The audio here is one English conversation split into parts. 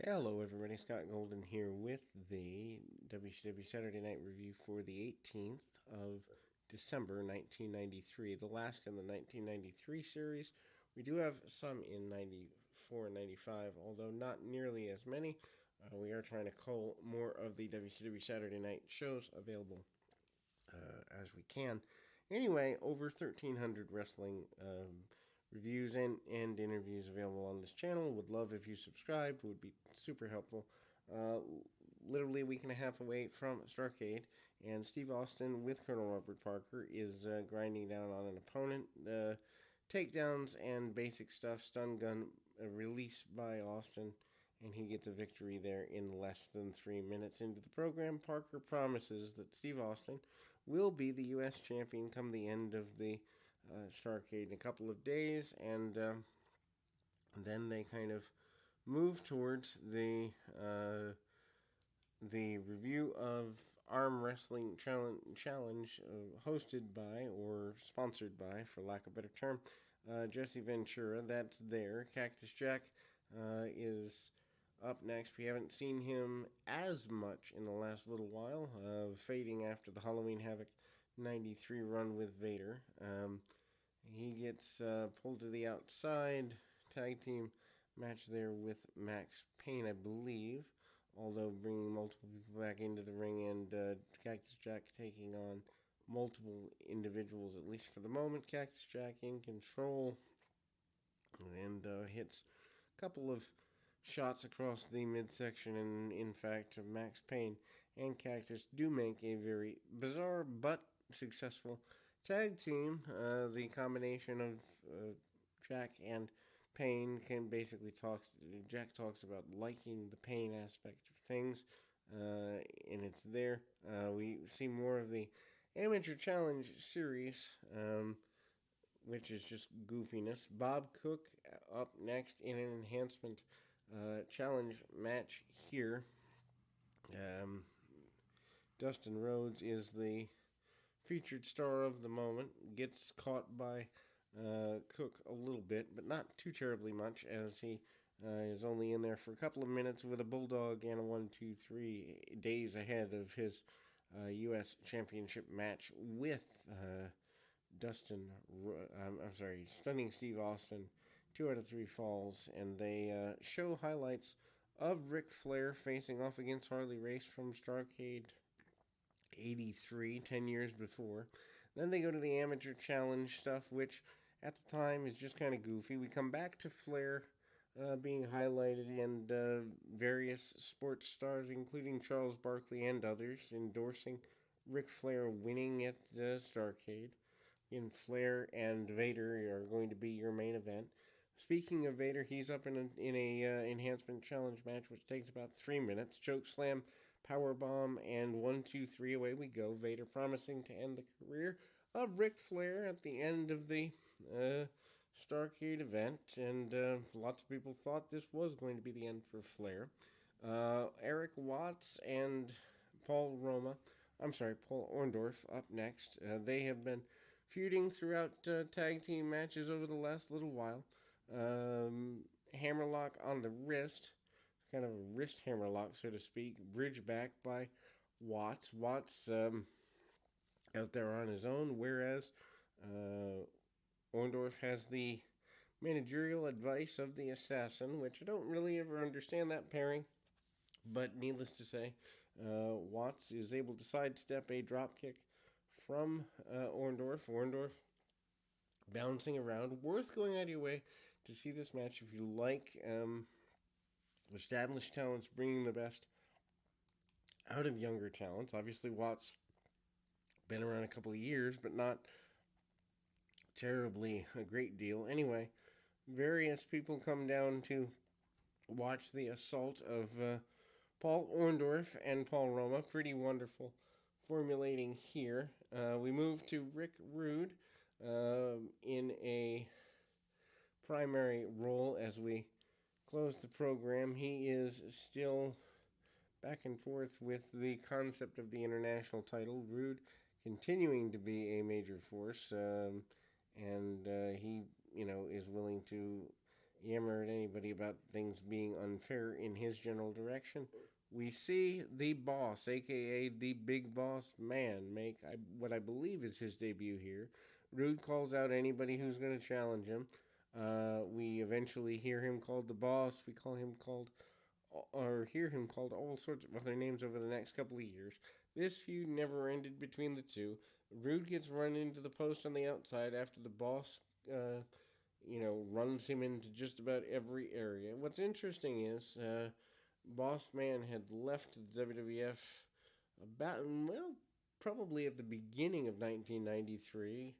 Hello, everybody. Scott Golden here with the WCW Saturday Night Review for the 18th of December 1993, the last in the 1993 series. We do have some in 94 and 95, although not nearly as many. We are trying to cull more of the WCW Saturday Night shows available as we can. Anyway, over 1,300 wrestling reviews and interviews available on this channel. Would love if you subscribed. Would be super helpful. Uh, Literally a week and a half away from Starrcade, and Steve Austin with Colonel Robert Parker is grinding down on an opponent. Takedowns and basic stuff. Stun gun release by Austin, and he gets a victory there in less than 3 minutes into the program. Parker promises that Steve Austin will be the U.S. champion come the end of the Starrcade in a couple of days, and then they kind of move towards the review of Arm Wrestling Challenge hosted by, or sponsored by, for lack of a better term, Jesse Ventura. That's there. Cactus Jack is up next. We haven't seen him as much in the last little while, fading after the Halloween Havoc 93 run with Vader. He gets pulled to the outside. Tag team match there with Max Payne, I believe, although bringing multiple people back into the ring, and Cactus Jack taking on multiple individuals, at least for the moment. Cactus Jack in control, and hits a couple of shots across the midsection, and in fact, Max Payne and Cactus do make a very bizarre but successful tag team. The combination of Jack and Payne can basically talk. Jack talks about liking the Payne aspect of things, and it's there. We see more of the Amateur Challenge series, which is just goofiness. Bob Cook up next in an enhancement challenge match here. Dustin Rhodes is the featured star of the moment. Gets caught by Cook a little bit, but not too terribly much, as he is only in there for a couple of minutes with a bulldog and a 1-2-3 days ahead of his U.S. Championship match with Stunning Steve Austin. 2 out of 3 falls, and they show highlights of Ric Flair facing off against Harley Race from Starrcade 83, 10 years before. Then they go to the Amateur Challenge stuff, which at the time is just kind of goofy. We come back to Flair being highlighted, and various sports stars, including Charles Barkley and others, endorsing Ric Flair winning at Starrcade. And Flair and Vader are going to be your main event. Speaking of Vader, he's up in a enhancement challenge match, which takes about 3 minutes. Choke slam, power bomb, and 1-2-3, away we go. Vader promising to end the career of Ric Flair at the end of the Starrcade event, and lots of people thought this was going to be the end for Flair. Eric Watts and Paul Orndorff up next. They have been feuding throughout tag team matches over the last little while. Hammerlock on the wrist, kind of a wrist hammerlock, so to speak. Bridge back by Watts. Watts out there on his own, whereas Orndorff has the managerial advice of the assassin, which I don't really ever understand that pairing. But needless to say, Watts is able to sidestep a dropkick from Orndorff. Orndorff bouncing around. Worth going out of your way to see this match if you like established talents bringing the best out of younger talents. Obviously, Watts been around a couple of years, but not terribly a great deal. Anyway, various people come down to watch the assault of Paul Orndorff and Paul Roma. Pretty wonderful formulating here. We move to Rick Rude in a primary role as we close the program. He is still back and forth with the concept of the international title. Rude continuing to be a major force, and he, is willing to yammer at anybody about things being unfair in his general direction. We see the boss, aka the big boss man, make what I believe is his debut here. Rude calls out anybody who's going to challenge him. We eventually hear him called the boss. We call him called, or hear him called all sorts of other names over the next couple of years. This feud never ended between the two. Rude gets run into the post on the outside after the boss, runs him into just about every area. What's interesting is Boss Man had left the WWF about, well, probably at the beginning of 1993.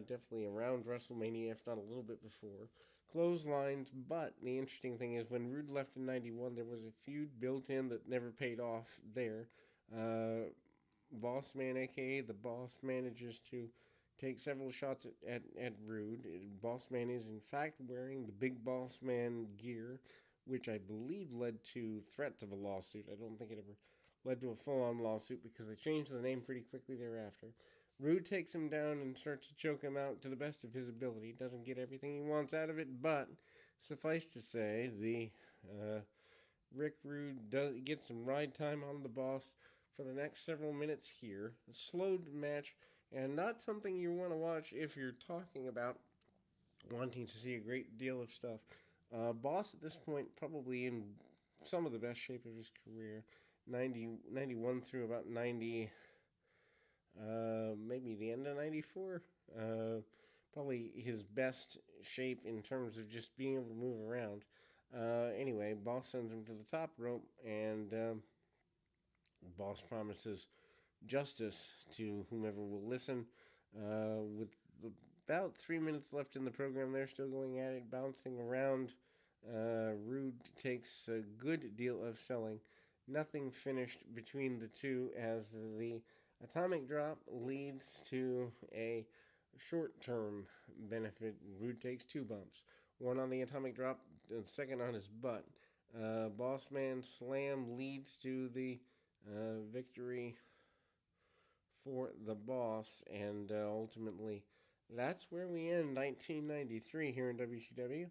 Definitely around WrestleMania, if not a little bit before. Clotheslines, but the interesting thing is when Rude left in 91, there was a feud built in that never paid off there. Boss Man, aka the Boss, manages to take several shots at Rude. Boss Man is, in fact, wearing the Big Boss Man gear, which I believe led to threats of a lawsuit. I don't think it ever led to a full-on lawsuit because they changed the name pretty quickly thereafter. Rude takes him down and starts to choke him out to the best of his ability. Doesn't get everything he wants out of it, but suffice to say, the Rick Rude gets some ride time on the boss for the next several minutes here. A slowed match, and not something you want to watch if you're talking about wanting to see a great deal of stuff. Boss at this point probably in some of the best shape of his career. 91 through about 90, maybe the end of 94. Probably his best shape in terms of just being able to move around. Anyway, Boss sends him to the top rope, and Boss promises justice to whomever will listen. With about 3 minutes left in the program, they're still going at it, bouncing around. Rude takes a good deal of selling. Nothing finished between the two as the atomic drop leads to a short-term benefit. Rude takes 2 bumps. One on the atomic drop, and second on his butt. Boss Man slam leads to the victory for the boss, and ultimately that's where we end 1993 here in WCW.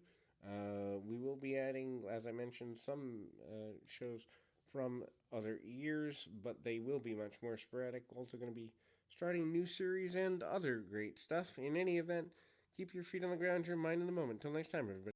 We will be adding, as I mentioned, some shows from other years, but they will be much more sporadic. Also going to be starting new series and other great stuff. In any event, keep your feet on the ground, your mind in the moment. Till next time, everybody.